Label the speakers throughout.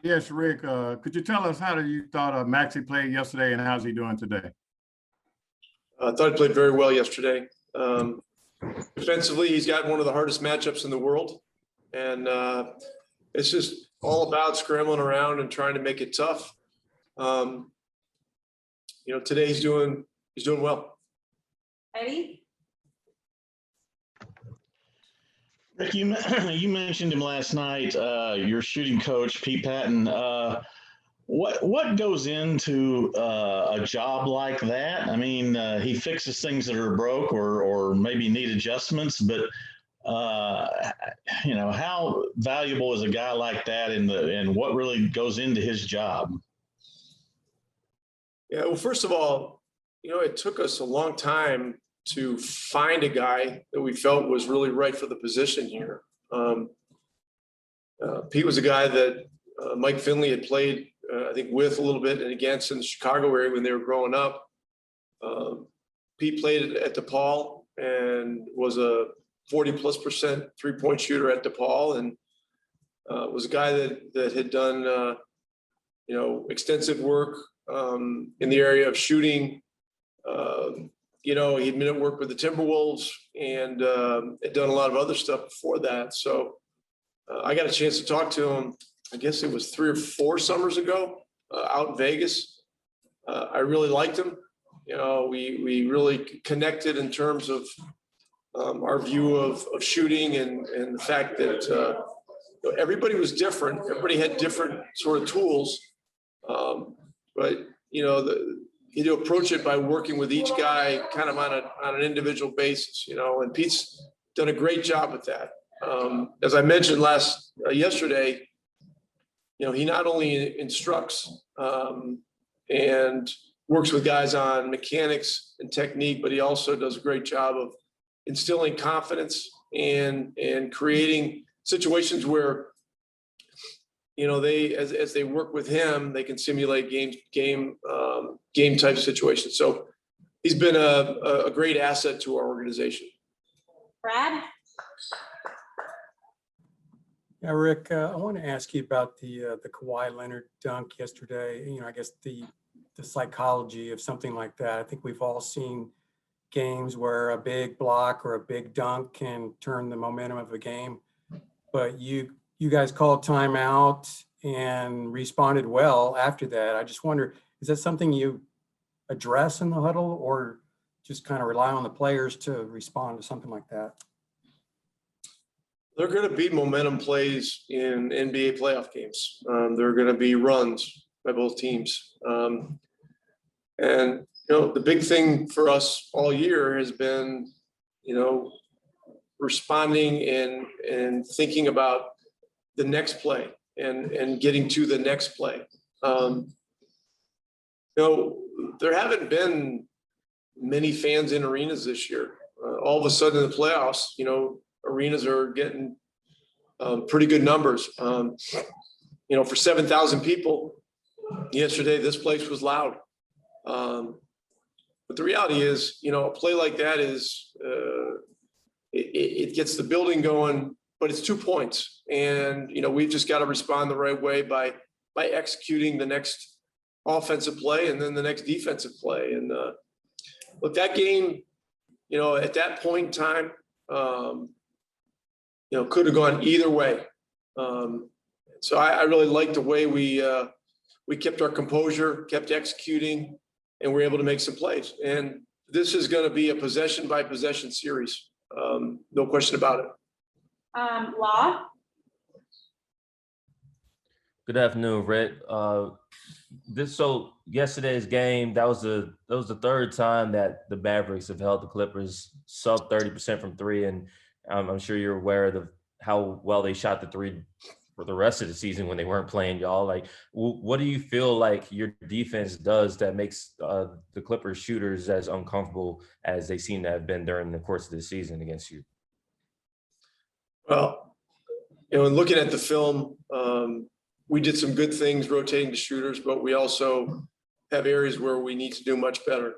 Speaker 1: Yes, Rick, could you tell us how you thought Maxey played yesterday and how's he doing today?
Speaker 2: I thought he played very well yesterday. Defensively, he's got one of the hardest matchups in the world. And it's just all about scrambling around and trying to make it tough. Today he's doing well.
Speaker 3: Eddie?
Speaker 4: Rick, you mentioned him last night, your shooting coach, Pete Patton. What goes into a job like that? I mean, he fixes things that are broke or maybe need adjustments, but how valuable is a guy like that and what really goes into his job?
Speaker 2: Yeah, well, first of all, it took us a long time to find a guy that we felt was really right for the position here. Pete was a guy that Mike Finley had played, I think, with a little bit and against in the Chicago area when they were growing up. Pete played at DePaul and was a 40+% three-point shooter at DePaul, and was a guy that had done extensive work in the area of shooting. He'd been at work with the Timberwolves and had done a lot of other stuff before that. So I got a chance to talk to him, I guess it was 3 or 4 summers ago, out in Vegas. I really liked him. We really connected in terms of our view of shooting and the fact that everybody was different. Everybody had different sort of tools. But you approach it by working with each guy kind of on an individual basis, and Pete's done a great job with that. As I mentioned yesterday, he not only instructs and works with guys on mechanics and technique, but he also does a great job of instilling confidence and creating situations where they as they work with him, they can simulate game type situations. So he's been a great asset to our organization.
Speaker 3: Brad?
Speaker 5: Yeah, Rick, I want to ask you about the Kawhi Leonard dunk yesterday. I guess the psychology of something like that. I think we've all seen games where a big block or a big dunk can turn the momentum of a game, but you guys called timeout and responded well after that. I just wonder, is that something you address in the huddle or just kind of rely on the players to respond to something like that?
Speaker 2: There are going to be momentum plays in NBA playoff games. There are going to be runs by both teams. And the big thing for us all year has been, responding and thinking about the next play and getting to the next play. There haven't been many fans in arenas this year. All of a sudden in the playoffs, arenas are getting pretty good numbers. For 7,000 people yesterday, this place was loud. But the reality is, a play like that is, it gets the building going, but it's 2 points. And, we've just got to respond the right way by executing the next offensive play and then the next defensive play. And look, that game, at that point in time, could have gone either way. So I really liked the way we kept our composure, kept executing, and we're able to make some plays. And this is going to be a possession by possession series. No question about it.
Speaker 3: Law?
Speaker 6: Good afternoon, Rick. Yesterday's game, that was the third time that the Mavericks have held the Clippers sub 30% from three, and I'm sure you're aware of how well they shot the three for the rest of the season when they weren't playing y'all. Like, what do you feel like your defense does that makes the Clippers shooters as uncomfortable as they seem to have been during the course of the season against you?
Speaker 2: Well, in looking at the film, we did some good things rotating the shooters, but we also have areas where we need to do much better.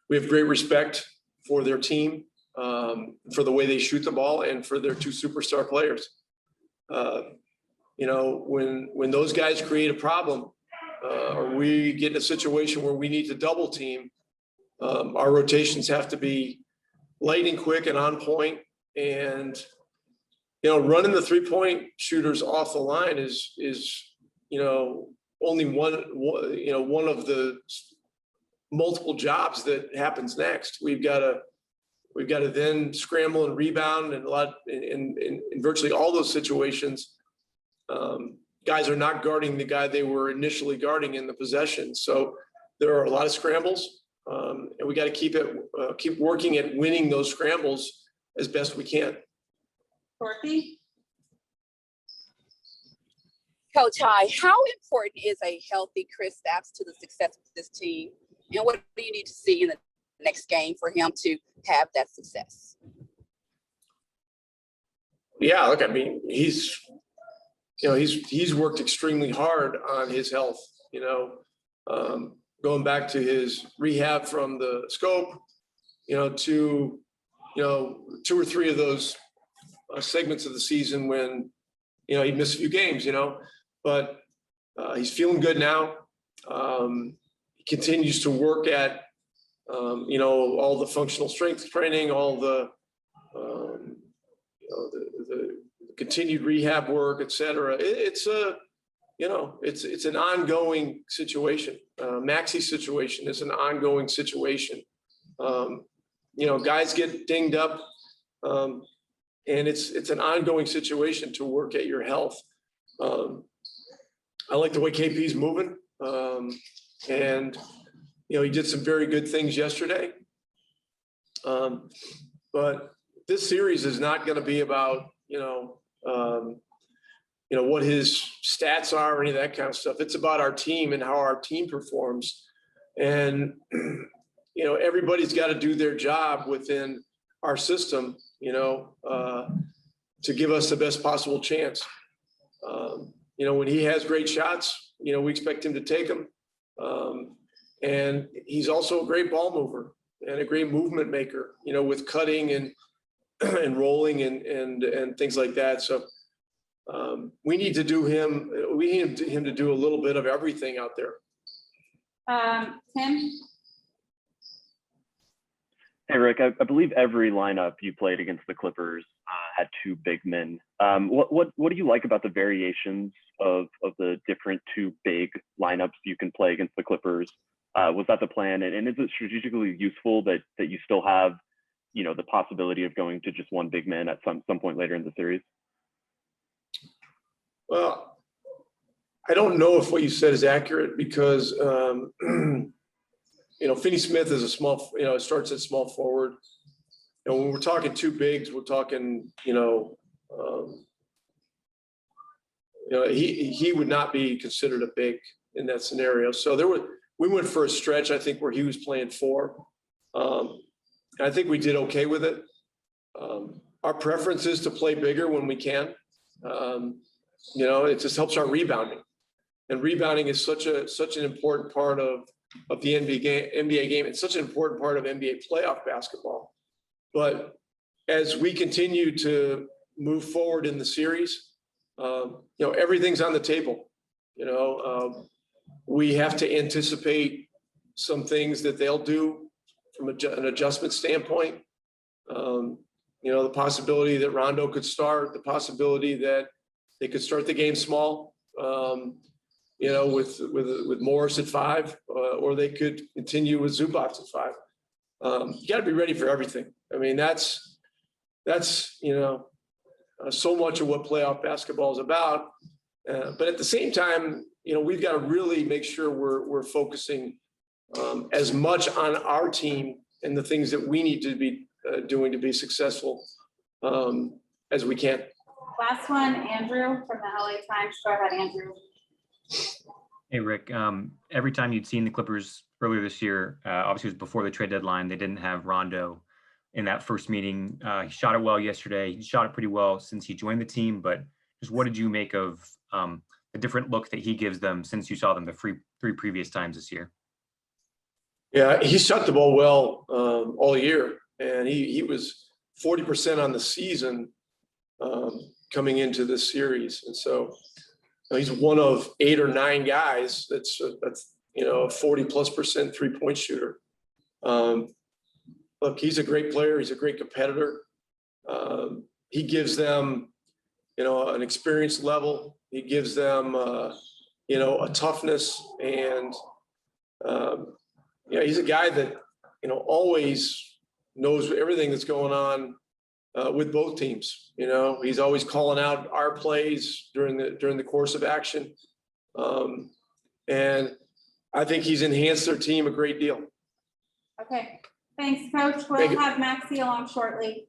Speaker 2: We have great respect for their team, for the way they shoot the ball, and for their 2 superstar players. when those guys create a problem, or we get in a situation where we need to double team, our rotations have to be lightning quick and on point. And, running the 3-point shooters off the line is only one of the multiple jobs that happens next. We've got to then scramble and rebound, and in virtually all those situations, guys are not guarding the guy they were initially guarding in the possession. So there are a lot of scrambles, and we got to keep working at winning those scrambles as best we can.
Speaker 3: Dorothy?
Speaker 7: Coach, hi. How important is a healthy Kristaps to the success of this team? And what do you need to see in the next game for him to have that success?
Speaker 2: Yeah, look, I mean, he's worked extremely hard on his health, going back to his rehab from the scope, to 2 or 3 of those segments of the season when, he'd miss a few games, but he's feeling good now. He continues to work at, all the functional strength training, all the continued rehab work, et cetera. It's an ongoing situation. Maxi's situation is an ongoing situation. Guys get dinged up, and it's an ongoing situation to work at your health. I like the way KP's moving, and he did some very good things yesterday. But this series is not going to be about what his stats are or any of that kind of stuff. It's about our team and how our team performs, and everybody's got to do their job within our system, to give us the best possible chance. When he has great shots, we expect him to take them. And he's also a great ball mover and a great movement maker, with cutting and rolling and things like that. So we need him to do a little bit of everything out there.
Speaker 3: Tim?
Speaker 8: Hey, Rick, I believe every lineup you played against the Clippers had 2 big men. What do you like about the variations of the different 2 big lineups you can play against the Clippers? Was that the plan? And is it strategically useful that you still have, the possibility of going to just 1 big man at some point later in the series?
Speaker 2: Well, I don't know if what you said is accurate because, Finney-Smith is a small, starts at small forward. And when we're talking 2 bigs, we're talking, he would not be considered a big in that scenario. So we went for a stretch, I think, where he was playing 4. And I think we did okay with it. Our preference is to play bigger when we can. It just helps our rebounding. And rebounding is such an important part of the NBA game. It's such an important part of NBA playoff basketball. But as we continue to move forward in the series, everything's on the table. We have to anticipate some things that they'll do from an adjustment standpoint. The possibility that Rondo could start, the possibility that they could start the game small, with Morris at 5, or they could continue with Zubac at 5. You got to be ready for everything. I mean, that's so much of what playoff basketball is about. But at the same time, we've got to really make sure we're focusing as much on our team and the things that we need to be doing to be successful as we can.
Speaker 3: Last one, Andrew from the LA Times. Go ahead, Andrew.
Speaker 9: Hey, Rick. Every time you'd seen the Clippers earlier this year, obviously it was before the trade deadline, they didn't have Rondo in that first meeting. He shot it well yesterday. He shot it pretty well since he joined the team. But just what did you make of the different look that he gives them since you saw them the 3 previous times this year?
Speaker 2: Yeah, he shot the ball well all year, and he was 40% on the season coming into this series. And so he's one of 8 or 9 guys that's a 40+% 3-point shooter. Look, he's a great player. He's a great competitor. He gives them, an experience level. He gives them, a toughness, and he's a guy that always knows everything that's going on with both teams. He's always calling out our plays during the course of action, and I think he's enhanced their team a great deal.
Speaker 3: Okay, thanks, Coach.
Speaker 2: Thank you.
Speaker 3: We'll have Maxie along shortly.